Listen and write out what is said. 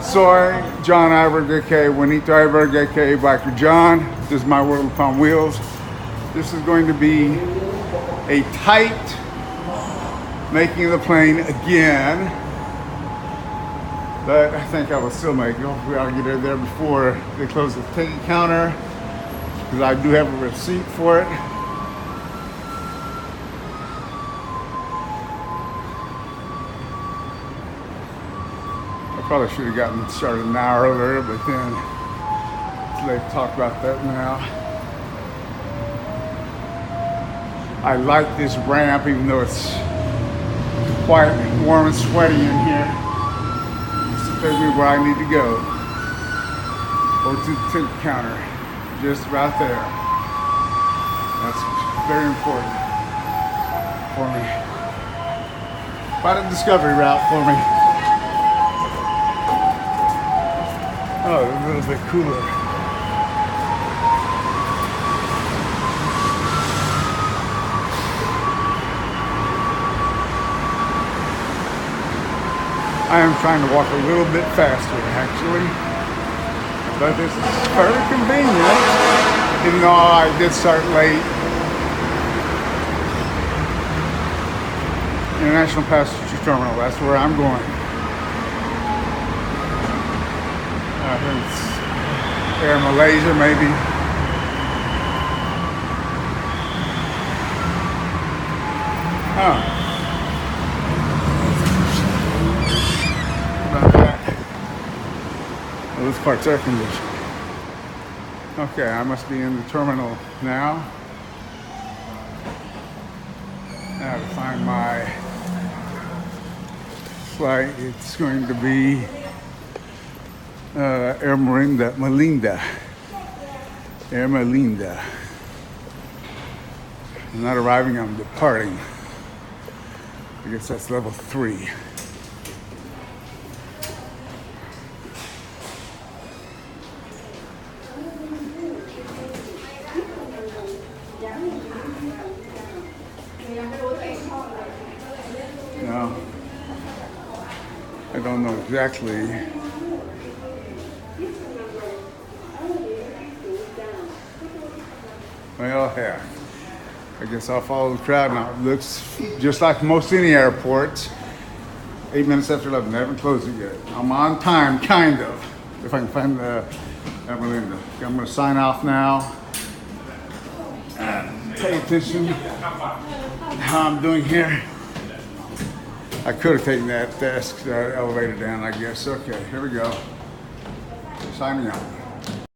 Soy, John Ivergeke, Juanito Ivergeke, Biker John. This is my world upon wheels. This is going to be a tight making of the plane again, but I think I will still make it. Hopefully I'll get it there before they close the ticket counter, because I do have a receipt for it. Probably should have gotten started an hour earlier, but then they talk about that now. I like this ramp, even though it's quite warm and sweaty in here. This will take me where I need to go. Go to the ticket counter, just about there. That's very important for me. Quite a discovery route for me. Oh, a little bit cooler. I am trying to walk a little bit faster, actually. But this is fairly convenient, even though I did start late. International Passenger Terminal, that's where I'm going. It's Air Malaysia, maybe. Oh. About that. Well, this part's air conditioned. Okay, I must be in the terminal now. Now to find my flight, it's going to be Air Melinda. Air Melinda. I'm not arriving, I'm departing. I guess that's level 3. No, I don't know exactly. Well, yeah, I guess I'll follow the crowd now. It looks just like most any airports. 8 minutes after 11, they haven't closed it yet. I'm on time, kind of, if I can find the Melinda. I'm going to sign off now. Pay attention to how I'm doing here. I could have taken that desk elevator down, I guess. Okay, here we go. Signing off.